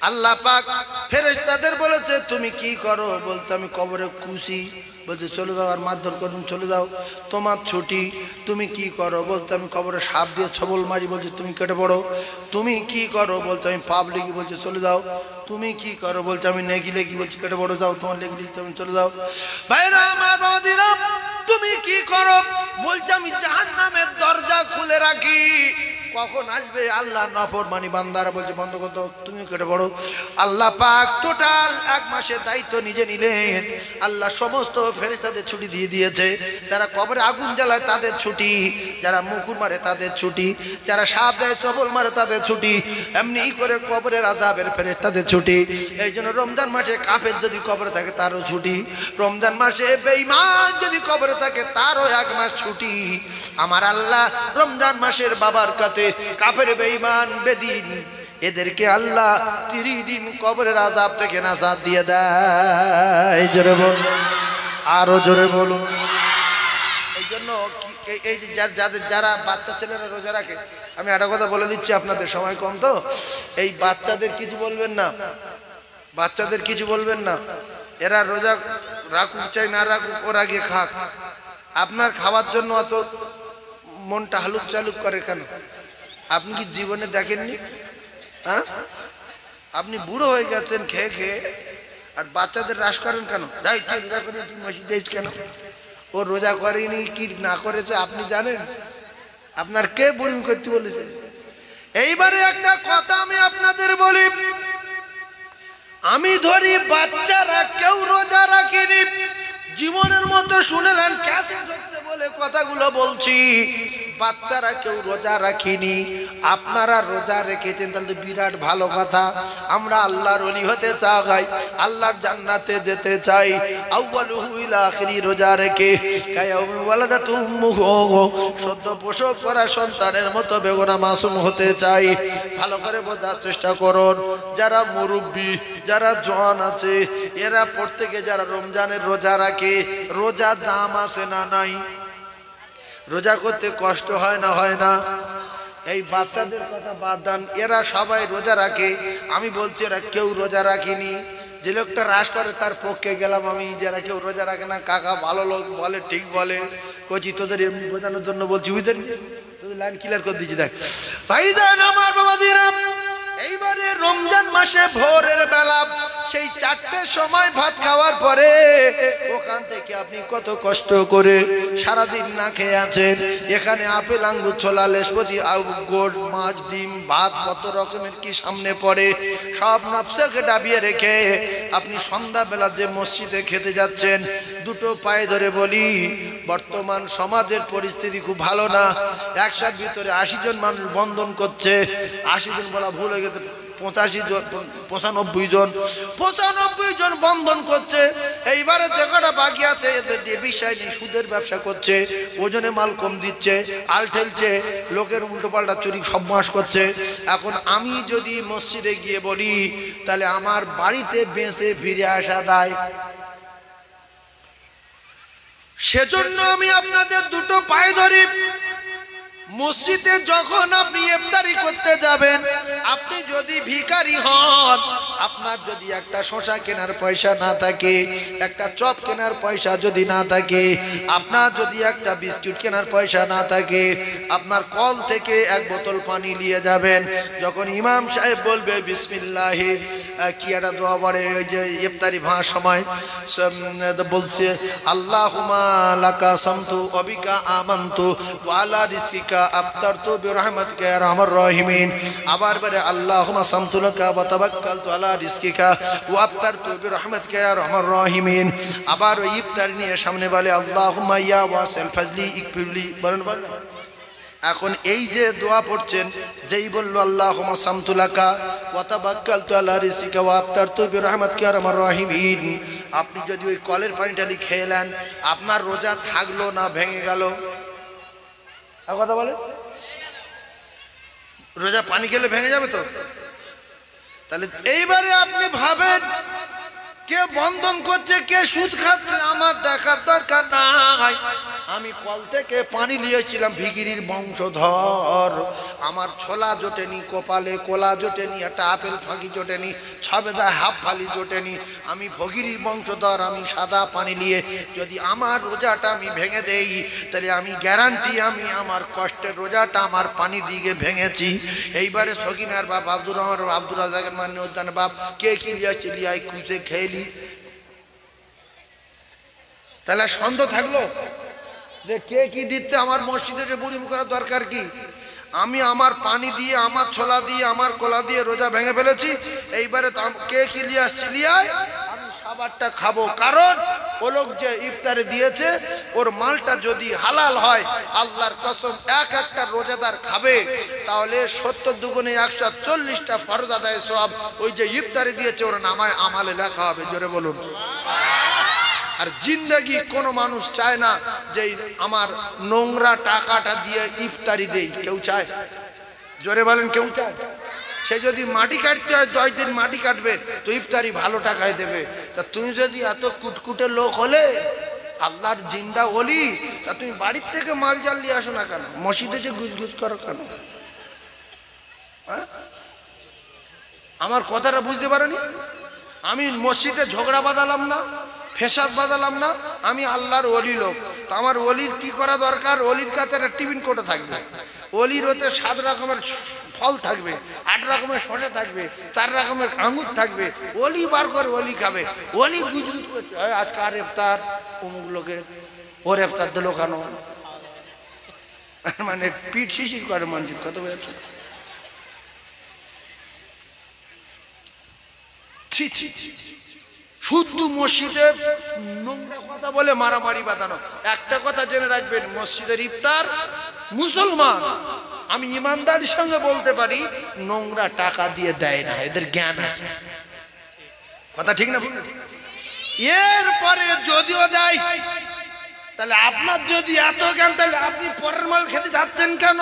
আল্লাহ পাক ফেরেশতাদের বলেছে তুমি কি করো? বলছে আমি কবরে খুশি। বলছে চলে যাও, আর মারধর করুন, চলে যাও, তোমার ছুটি। তুমি কি করো? বলছে আমি কবরে সাপ দিয়ে ছবল মারি। বলছে তুমি কেটে পড়ো। তুমি কি করো? বলছে আমি পাপ লিখি। বলছে চলে যাও। তুমি কি করো? বলছে আমি নেকি লেখি। বলছে কেটে পড়ো, যাও, তোমার লেখি লিখতে আমি চলে যাও। ভাইরা আমার, বাবাদিরা, তুমি কি করো? বলছে আমি জাহান্নামের দরজা খুলে রাখি। কখন আসবে আল্লাহ নাফরমানি বান্দারা? বলছে বন্ধ করো, তুমি কেটে পড়ো। আল্লাহ পাক টোটাল 1 মাসের দায়িত্ব নিজে নিলেন। আল্লাহ সমস্ত ফেরেশতাদের ছুটি দিয়ে দিয়েছে। যারা কবরে আগুন জ্বালায় তাদের ছুটি, যারা মুকুর মারে তাদের ছুটি, যারা সাপ দেয় চবল মারে তাদের ছুটি, এমনি করে কবরের আযাবের ফেরেশতাদের ছুটি। এই জন্য রমজান মাসে কাফের যদি কবরে থাকে তারও ছুটি, রমজান মাসে বেঈমান যদি কবরে থাকে তারও 1 মাস ছুটি। আমার আল্লাহ রমজান মাসের বাবার কাছে কাফের বেঈমান বেদিন এদেরকে আল্লাহ 30 দিন কবরের আযাব থেকে নাজাত দিয়ে দেয়। জোরে বলুন, আরো জোরে বলুন। এই জন্য এই যে যারা বাচ্চা ছেলেরা রোজা রাখে, আমি একটা কথা বলে দিচ্ছি, আপনাদের সময় কম তো, এই বাচ্চাদের কিছু বলবেন না, বাচ্চাদের কিছু বলবেন না। এরা রোজা রাখুক চাই না রাখুক, ওরা গিয়ে খাক। আপনার খাওয়ার জন্য অত মনটা হালুক চালুক করে কেন? আপনি কি জীবনে দেখেননি? হ্যাঁ, আপনি বুড়ো হয়ে গেছেন খেয়ে খেয়ে, আর বাচ্চাদের হ্রাস করেন কেন? যাই তুই রোজা করি, তুই মসজিদে কেন? ও রোজা করেনি কি না করেছে আপনি জানেন? আপনার কে বুড়িম করতে বলেছে? এইবারে একটা কথা আমি আপনাদের বলি, আমি ধরি বাচ্চারা কেউ রোজা রাখেনি, জীবনের মতো শুনেলেন, ক্যাসেট হচ্ছে বলে কথাগুলো বলছি। বাচ্চারা কেউ রোজা রাখিনি, আপনারা রোজা রেখেছেন, তাহলে বিরাট ভালো কথা। আমরা আল্লাহর ওলি হতে চাই, আল্লাহর জান্নাতে যেতে চাই। আউয়ালুহু ইলা আখিরি রোজা রেখে কায়াউমি ওয়ালাদাতু উম্মুহু, সদ্য প্রসব করা সন্তানের মতো বেগুনা মাসুম হতে চাই। ভালো করে বোঝার চেষ্টা করুন। যারা মুরব্বী, যারা জওয়ান আছে, এরা প্রত্যেকে যারা রমজানের রোজা রাখে, রোজা দাম আছে না নাই? রোজা করতে কষ্ট হয় না হয় না? এই বাচ্চাদের কথা বাদ দেন, এরা সবাই রোজা রাখে। আমি বলছি এরা কেউ রোজা রাখেনি। যে লোকটা হ্রাস করে তার পক্ষে গেলাম আমি। যারা কেউ রোজা রাখে না, কাকা ভালো লোক বলে, ঠিক বলে, কচি তোদের এমনি বোঝানোর জন্য বলছি, বুঝলেন? লাইন ক্লিয়ার করে দিচ্ছি। দেখ ভাইজান আমার, বাবাদিরা, এইবারে রমজান মাসে ভোরের বেলা সেই 4টের সময় ভাত খাওয়ার পরে ওখান থেকে আপনি কত কষ্ট করে সারাদিন না খেয়ে আছেন। এখানে আপেল, আঙ্গুর, ছোলা, লেশপতি, গোট, মাছ, ডিম, ভাত, কত রকমের কি সামনে পড়ে, সব নফসকে ডাবিয়ে রেখে আপনি সন্ধ্যাবেলা যে মসজিদে খেতে যাচ্ছেন, দুটো পায়ে ধরে বলি, বর্তমান সমাজের পরিস্থিতি খুব ভালো না। একসাথে ভিতরে 80 জন মানুষ বন্ধন করছে। 80 জন বলা ভুল হয়ে গেছে, 85 জন 95 জন বন্ধন করছে। এইবারে যে কটা বাকি আছে এদের দিয়ে বিষয় নেই, সুদের ব্যবসা করছে, ওজনে মাল কম দিচ্ছে, আল ঠেলছে, লোকের উল্টো পাল্টা চুরি সব মাস করছে। এখন আমি যদি মসজিদে গিয়ে বলি তাহলে আমার বাড়িতে বেঁচে ফিরে আসা দায়। সেজন্য আমি আপনাদের দুটো পায়ে ধরি, মসজিদে যখন আপনি ইফতারি করতে যাবেন, আপনি যদি ভিখারি হন, আপনার যদি একটা শসা কেনার পয়সা না থাকে, একটা চপ কেনার পয়সা যদি না থাকে, আপনার যদি একটা বিস্কুট কেনার পয়সা না থাকে, আপনার কল থেকে এক বোতল পানি নিয়ে যাবেন। যখন ইমাম সাহেব বলবে বিসমিল্লাহ, কি একটা দোয়া পড়ে ওই যে ইফতারি ভাঙার সময় বলছে আল্লাহুম্মা লাকা সামতু ওয়া বিকা আমানতু ওয়া আলা রিজিকা আফতারতু বিরহমাতিকা ইয়া আরহামার রাহিমিন। আবার বলে আল্লাহুম্মা সামতু লাকা ওয়া তাওয়াক্কালতু আলা রিজকিকা ওয়া আফতারতু বিরহমাতিকা ইয়া আরহামার রাহিমিন। আবার ওই ইফতার নিয়ে সামনে বলে আল্লাহুম্মা ইয়া ওয়াসিল ফাজলি ইগফিরলি। বলেন বলেন। এখন এই যে দোয়া পড়ছেন, যেই বললো আল্লাহুম্মা সামতু লাকা ওয়া তাওয়াক্কালতু আলা রিজকিকা ওয়া আফতারতু বিরহমাতিকা ইয়া আরহামার রাহিমিন, আপনি যদি ওই কলের পানিটা খেয়ে নেন, আপনার রোজা থাকলো না ভেঙে গেল? কথা বলে, রোজা পানি খেলে ভেঙে যাবে তো? তাহলে এইবারে আপনি ভাবেন কে বন্ধন করছে, কে সুদ খাচ্ছে, আমার দেখার দরকার নাই। আমি কল থেকে পানি নিয়েছিলাম, ভিখিরির বংশধর, আমার ছোলা জোটেনি, কপালে কোলা জোটেনি, একটা আপেল ফাঁকি জোটেনি, ছবেদা হাফ ফালি জোটেনি, আমি ফকিরির বংশধর, আমি সাদা পানি নিয়ে যদি আমার রোজাটা আমি ভেঙে দেই, তাহলে আমি গ্যারান্টি আমি আমার কষ্টের রোজাটা আমার পানি দিয়ে ভেঙেছি। এইবারে সকিনার বাপ আব্দুর রহমান, আব্দুর রাজাকের মানে উদ্যান বাপ, কে কি লিয়াছি লিয়াই খুঁজে খেয়ে নি। তাহলে সন্দেহ থাকলো যে কে কি দিচ্ছে, আমার মসজিদে যে বুড়ি মুখার দরকার কি? আমি আমার পানি দিয়ে, আমার ছোলা দিয়ে, আমার কোলা দিয়ে রোজা ভেঙে ফেলেছি। এইবারে কে কি লিয়ে আসছি লিয়ায়, আমি খাবারটা খাবো। কারণ ও লোক যে ইফতারে দিয়েছে, ওর মালটা যদি হালাল হয়, আল্লাহর কসম একটা রোজাদার খাবে তাহলে 70 দুগুণে 140টা ফরজ আদায় সওয়াব ওই যে ইফতারে দিয়েছে ওর নামায় আমালে লেখা হবে। জোরে বলুন। আর জিন্দেগি কোনো মানুষ চায় না যে আমার নোংরা টাকাটা দিয়ে ইফতারি দেই, কেউ চায়? জোরে বলেন, কেউ চায়? সে যদি মাটি কাটতে হয় 10 দিন মাটি কাটবে, তো ইফতারি ভালো টাকায় দেবে। তা তুমি যদি এত কুটকুটে লোক হলে, আল্লাহর জিন্দা ওলি, তা তুমি বাড়ির থেকে মাল জাল নিয়ে আসো না কেন? মসজিদে যে গুজগুজ করো কেন? আমার কথাটা বুঝতে পারোনি? আমি মসজিদে ঝগড়া বাঁধালাম না, ফেসাদ বাঁধালাম না, আমি আল্লাহর ওলি লোক। তো আমার ওলির কি করা দরকার? ওলির কাছে একটা টিফিন কোটা থাকবে, ওলির ওতে 7 রকমের ফল থাকবে, 8 রকমের শসা থাকবে, 4 রকমের আঙুর থাকবে। ওলি বার করে ওলি খাবে। ওলি গুজগুজ করছে, আজকে আর ইফতার অমুক লোকের, ওর ইফতার দিল কেন? মানে পিঠ শিশির করে মানুষের। কথা বলছে ছি ছি ছি। শুদ্ধ মসজিদে নোংরা কথা বলে মারামারি বাঁধানো। একটা কথা জেনে রাখবেন, মসজিদের ইফতার মুসলমান, আমি ইমানদারির সঙ্গে বলতে পারি, নোংরা টাকা দিয়ে দেয় না, এদের জ্ঞান আছে। কথা ঠিক না? এরপরে যদিও দেয়, তাহলে আপনার যদি এত জ্ঞান, তাহলে আপনি পরের মাল খেতে যাচ্ছেন কেন?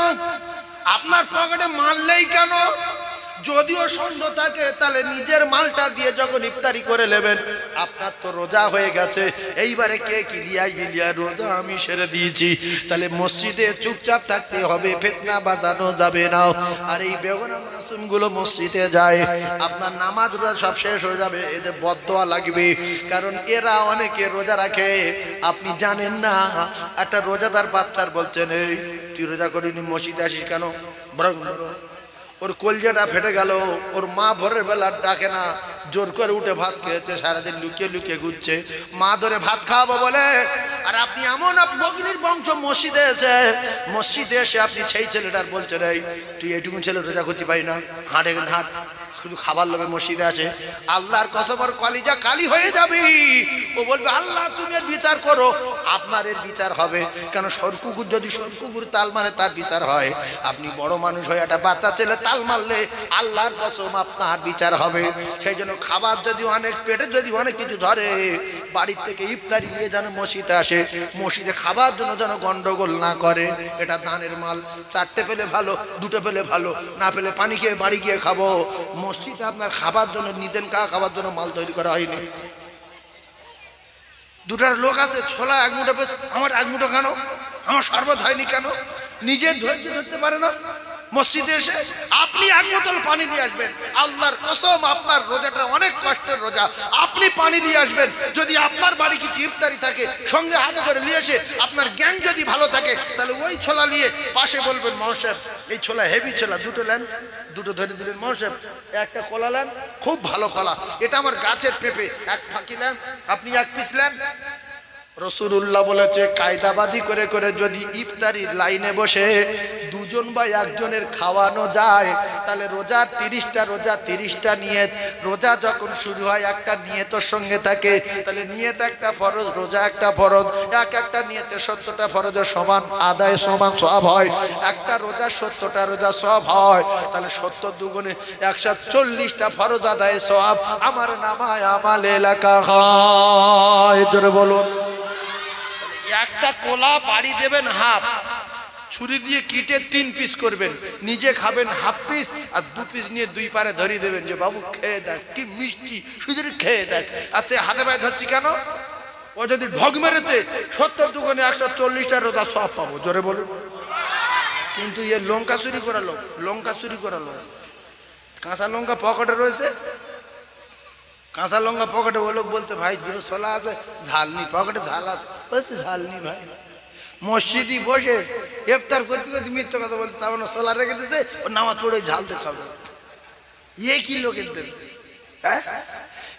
আপনার পকেটে মাল নেই কেন? যদিও সন্দেহ থাকে, তাহলে নিজের মালটা দিয়ে যখন ইফতারি করে নেবেন, আপনার তো রোজা হয়ে গেছে। এইবারে কে কি লিয়া রোজা আমি সেরে দিয়েছি। তাহলে মসজিদে চুপচাপ থাকতে হবে, ফিতনা বাজানো যাবে না। আর এই বেগুনা মাসুমগুলো মসজিদে যায়, আপনার নামাজ রোজা সব শেষ হয়ে যাবে, এদের বদদোয়া লাগবে। কারণ এরা অনেকে রোজা রাখে, আপনি জানেন না। একটা রোজাদার বাচ্চার বলছেন, এই তুই রোজা করিনি, মসজিদে আসিস কেন? বরং ওর কলজাটা ফেটে গেল, ওর মা ভোরের বেলা ডাকে না, জোর করে উঠে ভাত খেয়েছে, সারাদিন লুকিয়ে লুকিয়ে ঘুরছে, মা ধরে ভাত খাওয়াবো বলে। আর আপনি এমন বগলির বংশ, মসজিদে এসে আপনি সেই ছেলেটার বলছেন, এই তুই এইটুকু ছেলে রোজা করতে পারি না, হাঁটে হাঁট শুধু খাবার লোভে মসজিদে আছে, আল্লাহর কসম ওর কলিজা কালি হয়ে যাবে। ও বলবে আল্লাহ তুমি এর বিচার করো, আপনার এর বিচার হবে। কেন সরকুকুর যদি সরকুকুর তাল মারে তার বিচার হয়, আপনি বড় মানুষ হয়ে একটা বাচ্চা ছেলে তাল মারলে আল্লাহর কসম আপনার বিচার হবে। সেই জন্য খাবার যদি অনেক পেটে যদি অনেক কিছু ধরে, বাড়ির থেকে ইফতারি নিয়ে যেন মসজিদে আসে, মসজিদে খাবার জন্য যেন গন্ডগোল না করে। এটা দানের মাল, চারটে পেলে ভালো, দুটো পেলে ভালো, না পেলে পানি খেয়ে বাড়ি গিয়ে খাবো। মসজিদে আপনার খাবার জন্য নিতেন কা খাবার জন্য মাল তৈরি করা হয়নি। দুটার লোক আছে ছোলা এক মুঠো, আমার এক মুঠো কেন, আমার শরবত হয়নি কেন, নিজের ধৈর্য ধরতে পারে না। মসজিদে এসে আপনি এক বোতল পানি নিয়ে আসবেন, আল্লাহর কসম আপনার রোজাটা অনেক কষ্টের রোজা, আপনি পানি নিয়ে আসবেন। যদি আপনার বাড়ি কিছু ইফতারি থাকে সঙ্গে হাতে করে নিয়ে এসে, আপনার জ্ঞান যদি ভালো থাকে, তাহলে ওই ছোলা নিয়ে পাশে বলবেন মহাশয় এই ছোলা হেভি ছোলা, দুটো নেন, দুটো ধরে দিলেন মহাশয়, একটা কলা নেন, খুব ভালো কলা, এটা আমার গাছের পেঁপে, এক ফাঁকি নেন, আপনি এক পিস নেন। রাসূলুল্লাহ বলেছে কায়দাবাজি করে করে যদি ইফতারির লাইনে বসে দুজন বা একজনের খাওয়ানো যায়, তাহলে রোজার 30টা রোজা 30টা নিয়ত, রোজা যখন শুরু হয় একটা নিয়তের সঙ্গে থাকে, তাহলে নিয়ত একটা ফরজ, রোজা একটা ফরজ, এক একটা নিয়তে 70টা ফরজের সমান আদায় সমান সওয়াব হয়, একটা রোজা 70টা রোজা সওয়াব হয়, তাহলে 70 দুগুণে 140টা ফরজ আদায় সওয়াব আমার নামায় আমালে লেখা হয়। জোরে বলুন। একটা কোলা বাড়ি দেবেন হাফ, ছুরি দিয়ে কিটে 3 পিস করবেন, নিজে খাবেন হাফ পিস, আর 2 পিস নিয়ে 2 পারে ধরিয়ে দেবেন যে বাবু খেয়ে দেখ কি মিষ্টি, শুধু খেয়ে দেখ। আচ্ছা হাতে পায়ে ধরছি কেন? ও যদি ঢগ মেরেছে 70 দুগুণে 140টা রোজা সব পাবো। জোরে বলুন। কিন্তু এ লঙ্কা চুরি করালো, লঙ্কা চুরি করালো, কাঁচা লঙ্কা পকেটে রয়েছে, কাঁচা লঙ্কা পকেটে, ও লোক বলতে ভাই দুটো ছোলা আছে, ঝাল নি, পকেটে ঝাল আছে, বলছে ঝাল নি ভাই। মসজিদে বসে ইফতার করতে করতে মিথ্যা কথা বলছে, তার মানে ছোলা রেখে দিতে, ও নামাজ পড়ে ঝাল দিয়ে খাবে, ইয়ে কি লোকের দেবে? হ্যাঁ,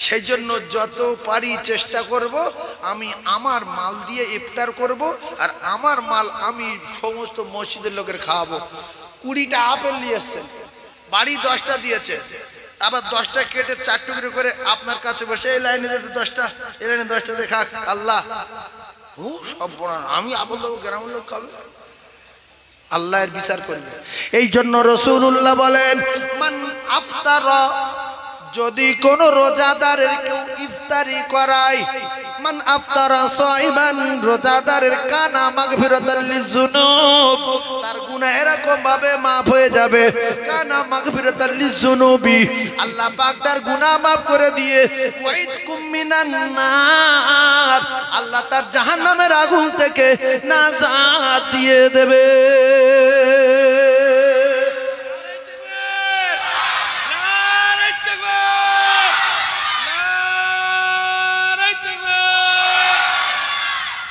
সেই জন্য যত পারি চেষ্টা করব আমি আমার মাল দিয়ে ইফতার করব, আর আমার মাল আমি সমস্ত মসজিদের লোকের খাওয়াবো। 20টা আপেল নিয়ে এসছেন, বাড়ি 10টা দিয়েছে, আবার 10টা কেটে 4 টুকরো করে আপনার কাছে বসে এই লাইনে দিয়েছে 10টা, এই লাইনে 10টা দেখা আল্লাহ, ও সব বড় আমি আপেল দেবো, গ্রামের লোক খাবে, আল্লাহর বিচার করবে। এই জন্য রাসূলুল্লাহ বলেন মান আফতারা, যদি কোন রোজাদারের কেউ ইফতারি করায়, মান আফতারা সাইমান, রোজাদারের কানা মাগফিরাতাল লিযুনুব, তার গুনাহ এরকম ভাবে maaf হয়ে যাবে, কানা মাগফিরাতাল লিযুনুবি, আল্লাহ পাক তার গুনাহ maaf করে দিয়ে ওয়াইদকুম মিনান নার, আল্লাহ তার জাহান্নামের আগুন থেকে নাজাত দিয়ে দেবে।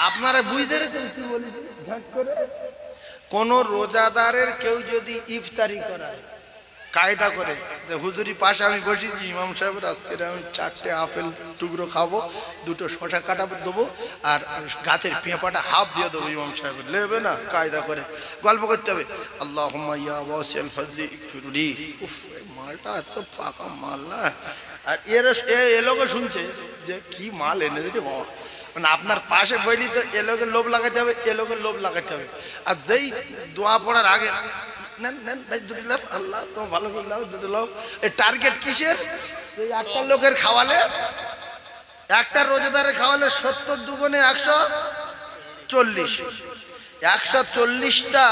আপনারা বুঝতে পেরেছেন কি বলেছি? ঝাঁক করে কোন রোজাদারের কেউ যদি ইফতারি করায় কায়দা করে, হুজুরি পাশে আমি বসেছি, ইমাম সাহেবের আজকে আমি 4টে আপেল টুকরো খাবো, 2টো শসা কাটা দেবো, আর গাছের পেঁপাটা হাফ দিয়ে দেবো, ইমাম সাহেবের নেবে না, কায়দা করে গল্প করতে হবে। আল্লাহুম্মা ইয়া ওয়াসিআল ফাজলি ইগফিরলি, উফ মালটা এত পাকা মাল না, আর এ লোকও শুনছে যে কি মাল এনে দিতে বাবা, মানে আপনার পাশে বইলি তো এ লোকের লোভ লাগাতে হবে, এ লোকের লোভ লাগাতে হবে, আর যেই দোয়া পড়ার আগে নেন নেন ভাই 2টি লাভ, আল্লাহ তোমার ভালো করে দাও 2টি লাভ, এই টার্গেট কিসের? এই একটা লোকের খাওয়ালে, একটা রোজাদারের খাওয়ালে 70 দুগুণে 140, 140টা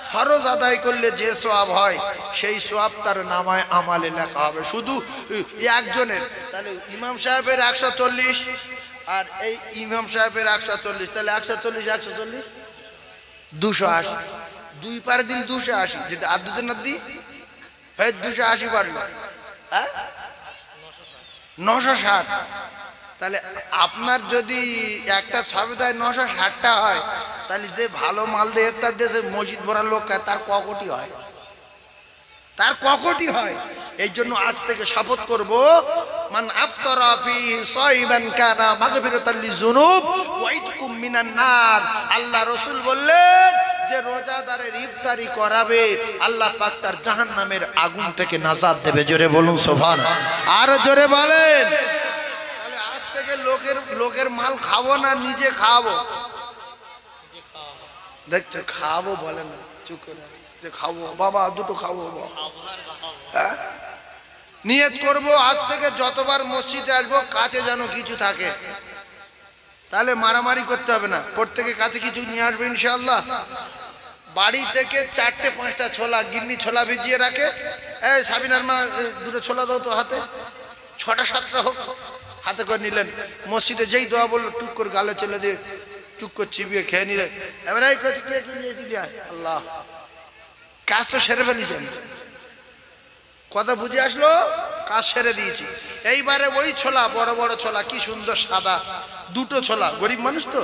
ফরজ আদায় করলে যে সওয়াব হয় সেই সওয়াব তার নামায় আমালে লেখা হবে শুধু একজনের। তাহলে ইমাম সাহেবের 140 আর এই ইমাম সাহেবের 140, তাহলে 140 140 280, 2 পার দিল 280, যদি আর দুজন না দিই ফের 280 বাড়লো, হ্যাঁ 960। তাহলে আপনার যদি একটা সবেদায় 960টা হয়, তাহলে যে ভালো মাল দিয়ে ইফতার দিয়েছে মসজিদ ভরা লোক তার ক কোটি হয়, তার ক কোটি হয়। এই জন্য আজ থেকে শপথ করব, মান আফতারা ফি সাইবান কানা মাগফিরাতাল লিযুনুব ওয়া ইতকুম মিনান নার। আল্লাহ রাসূল বললেন যে রোজাদারের ইফতারি করাবে আল্লাহ পাক তার জাহান্নামের আগুন থেকে নাজাত দেবে। জোরে বলুন সুবহানাল্লাহ। আর জোরে বলেন। তাহলে আজ থেকে লোকের মাল খাবো না, নিজে খাবো। দেখছো খাবো বলে না, চুপ করে যে খাবো বাবা, দুটো খাবো বাবা। হ্যাঁ, নিয়ত করবো আজ থেকে যতবার মসজিদে আসবো কাছে যেন কিছু থাকে, তাহলে মারামারি করতে হবে না, প্রত্যেকের কাছে কিছু নিয়ে আসবে ইনশাআল্লাহ। বাড়ি থেকে 4-5টা ছোলা, গিন্নি ছোলা ভিজিয়ে রাখে, এই সাবিনার মা দুটো ছোলা দাও তো হাতে, 6টা-7টা হোক, হাতে করে নিলেন। মসজিদে যেই দোয়া বললো টুক করে গালে চলে দিয়ে টুক করে চিবিয়ে খেয়ে নিলেন। এবার এই কাছে কি নিয়েছিলি? আল্লাহ, কাজ তো সেরে ফেলিছেন, কথা বুঝে আসলো, কাজ সেরে দিয়েছি। এইবারে ওই ছোলা, বড় বড় ছোলা, কি সুন্দর সাদা, দুটো ছোলা, গরিব মানুষ তো,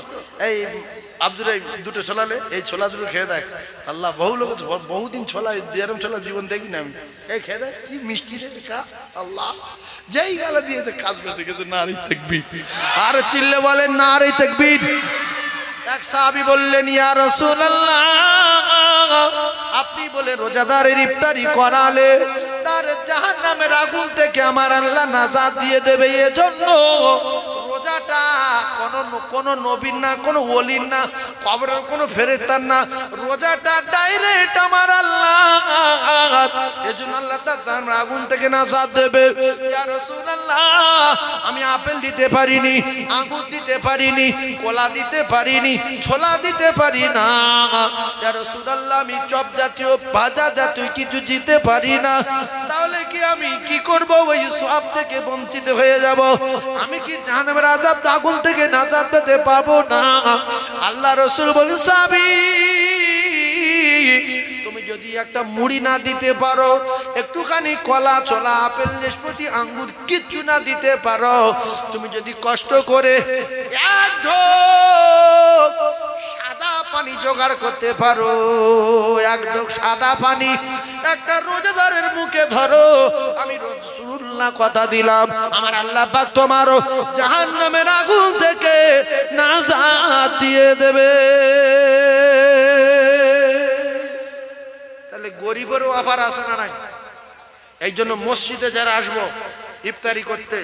এই আব্দুর এই দুটো ছোলা লে, এই ছোলা দুটো খেয়ে দেখ। আল্লাহ, বহু লোক বহুদিন ছোলা, এরম ছোলা জীবন দেখি না আমি। এই খেয়ে দেখ কি মিষ্টি রে কা। আল্লাহ, যেই গালা দিয়েছে কাজ করে দেখেছে, নারী তাকবীর। আর চিল্লে বলেন নারী তাকবীর। এক সাহাবী বললেন, ইয়া রাসূলুল্লাহ, আপনি বলে রোজাদারের ইফতারি করালে তার জাহান্নামের আগুন থেকে আমার আল্লাহ নাজাত দিয়ে দেবে, এজন্য রোজাটা কোন নবীর না, কোন ওলির না, কবরের কোন ফেরেশতার না, রোজাটা ডাইরেক্ট আমার আল্লাহ, এজন্য আল্লাহ তার আগুন থেকে নাজাত দেবে। ইয়া রাসূলুল্লাহ, আমি আপেল দিতে পারিনি, আঙ্গুর দিতে পারিনি, কলা দিতে পারিনি, ছোলা দিতে পারি না। ইয়া রাসূলুল্লাহ, আমি চপ জাতীয়, ভাজা জাতীয় কিছু দিতে পারি না, তাহলে কি আমি কি করব? ওই সওয়াব থেকে বঞ্চিত হয়ে যাব, আমি কি জাহান্নামের আযাব আগুন থেকে নাজাত পেতে পাবো না? আল্লাহ রাসূল বলেন, সাহাবী, তুমি যদি একটা মুড়ি না দিতে পারো, একটুখানি কলা, ছোলা, আপেল, নাশপাতি, আঙ্গুর কিচ্ছু না দিতে পারো, তুমি যদি কষ্ট করে এক ঢোক সাদা পানি জোগাড় করতে পারো, এক ঢোক সাদা পানি একটা রোজাদারের মুখে ধরো, আমি রাসূলুল্লাহ কথা দিলাম, আমার আল্লাহ পাক তোমারও জাহান্নামের আগুন থেকে নাজাত দিয়ে দেবে। তাহলে গরিবেরও অফার আছে না নাই? এই জন্য মসজিদে যারা আসবো ইফতারি করতে,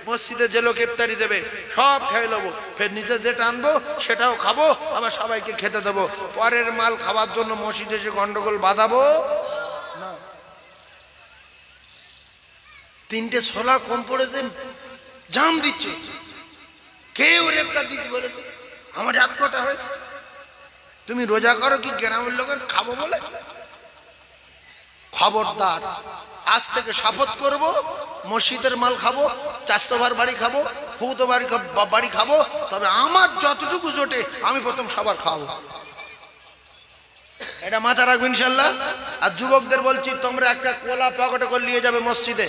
মসজিদে যে লোক ইফতারি দেবে সব খেয়ে নেবো, ফের নিজে যেটা আনবো সেটাও খাবো, আবার সবাইকে খেতে দেবো। পরের মাল খাওয়ার জন্য মসজিদে এসে গন্ডগোল বাঁধাবো না। 3টে ছোলা কম পড়েছে, জাম দিচ্ছে, কেউ ইফতার দিচ্ছে বলেছে, আমার 1 কটা হয়েছে। তুমি রোজা করো কি গ্রামের লোকের খাবো বলে? খবরদার, আজ থেকে শপথ করব, মসজিদের মাল খাবো, চাস্তবার বাড়ি খাবো, ফুতো বাড়ি খাবো, তবে আমার যতটুকু জোটে আমি প্রথম সবার খাবো, এটা মাথা রাখবো ইনশাল্লাহ। আর যুবকদের বলছি, তোমরা একটা কলা পকেটে করে নিয়ে যাবে মসজিদে,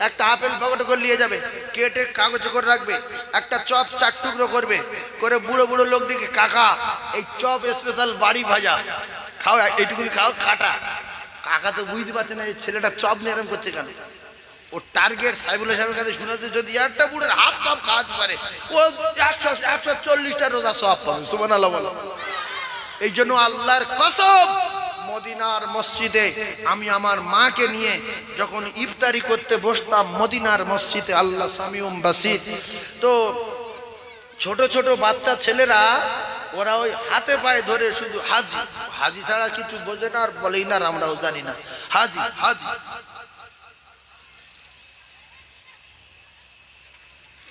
একটা আপেল পকেটে করে নিয়ে যাবে, কেটে কাগজে করে রাখবে, একটা চপ 4 টুকরো করবে, করে বুড়ো বুড়ো লোক দিকে, কাকা এই চপ স্পেশাল বাড়ি ভাজা খাও, এইটুকুনি খাও, খাটা। কাকা তো বুঝতে পারছে না এই ছেলেটা চপ নিয়ে এরম করছে কেন। ও টার্গেট সাইবুল্লাহ সাহেবের কাছে শুনেছে, যদি একটা বুড়ের হাফ চপ খাওয়াতে পারে ও 140টা রোজা সওয়াব পাবে। সুবহানাল্লাহ বলো। এই জন্য আল্লাহর কসম, মদিনার মসজিদে আমি আমার মাকে নিয়ে যখন ইফতারি করতে বসতাম মদিনার মসজিদে, আল্লাহ সামিউম বাসির, তো ছোট ছোট বাচ্চা ছেলেরা ওরা ওই হাতে পায়ে ধরে শুধু হাজি, হাজি ছাড়া কিছু বোঝে না, আর বলেই না, আমরাও জানি না, হাজি হাজি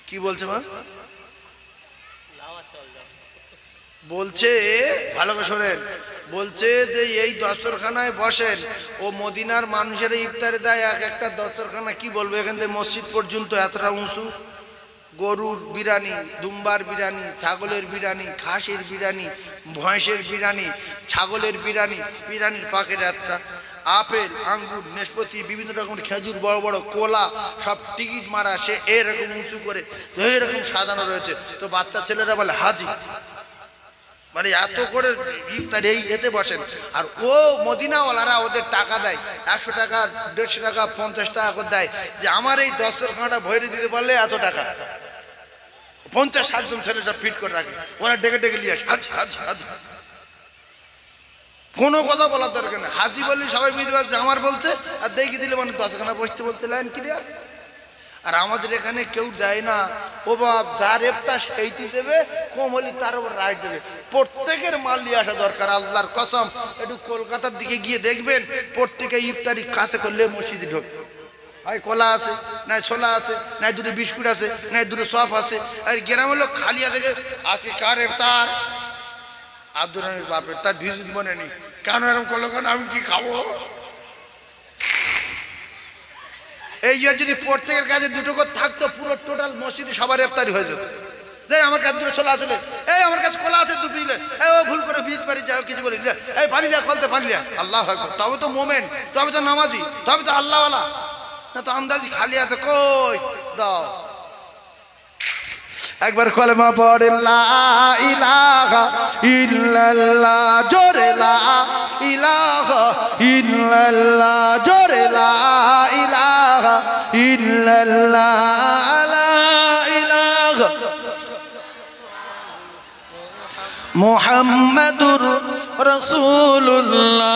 কি বলছে মা? বলছে, ভালো করে শোনেন, বলছে যে এই দস্তরখানায় বসেন, ও মদিনার মানুষের ইফতারে দেয় এক একটা দস্তরখানা, কি বলবো, এখান থেকে মসজিদ পর্যন্ত এতটা উঁচু, গরুর বিরিয়ানি, দুম্বার বিরিয়ানি, ছাগলের বিরিয়ানি, খাসির বিরিয়ানি, ভৈঁসের বিরিয়ানি, ছাগলের বিরিয়ানি, বিরিয়ানির পাকেট একটা, আপেল, আঙ্গুর, নাশপাতি, বিভিন্ন রকম খেজুর, বড় বড় কলা, সব টিকিট মারা, সে এরকম উঁচু করে তো এরকম সাজানো রয়েছে। তো বাচ্চা ছেলেরা বলে হাজি, মানে এত করে ইফতার এই এতে বসেন। আর ও মদিনাওয়ালারা ওদের টাকা দেয়, 100 টাকা, 150 টাকা, 50 টাকা করে দেয়, যে আমার এই দস্তরখানাটা ভরে দিতে পারলে এত টাকা। 50-60 জন ছেলে সব ফিট করে রাখে, ওরা ডেকে ডেকে নিয়ে আসে, হাজি হাজি হাজি। কোনো কথা বলার দরকার নেই। হাজি বললি সবাই বুঝতে পারছে আমার বলছে, আর দেখি দিলে মানে 10খানা বসতে বলতে লাইন ক্লিয়ার। আর আমাদের এখানে কেউ দেয় না, ও বাপ যার ইফতার সেইটি দেবে, কম হলে তার উপর রাইট দেবে। প্রত্যেকের মাল নিয়ে আসা দরকার, আল্লাহর কসম। একটু কলকাতার দিকে গিয়ে দেখবেন প্রত্যেকে ইফতারি কাছে করলে মসজিদে ঢোকে, হয় কলা আছে, নাই ছোলা আছে, নাই দুটো বিস্কুট আছে, নাই দুটো চপ আছে। আর গ্রামের লোক খালিয়া দেখে আজকে কার ইফতার, আব্দুর রহিমের বাপের, তার ভিজিট মনে নেই। কেন এরকম করলো, কেন আমি কি খাবো? এই যে যদি প্রত্যেকের কাছে দুটো করে থাকতো, পুরো টোটাল মসজিদে সবার ইফতারি হয়ে যেত। দেখ আমার কাছে দুটো ছোলা আছে, এই আমার কাছে কলা আছে, দুটো দিলে এই ও ভুল করে ভিজিট পারি যাও কিছু বলি, এই পানি দেয়া, কলতে পানি দেয়া। আল্লাহ আকবার, তবে তো মোমেন, তবে তো নামাজি, তবে তো আল্লাহওয়ালা। না তো আন্দাজি খালি আছে, কই দাও। একবার কলেমা পড়ে লা ইলাহা ইল্লাল্লাহ, জোরে লা ইলাহা ইল্লাল্লাহ, জোরে লা ইলাহা ইল্লাল্লাহ, লা ইলাহা মুহাম্মাদুর রাসূলুল্লাহ।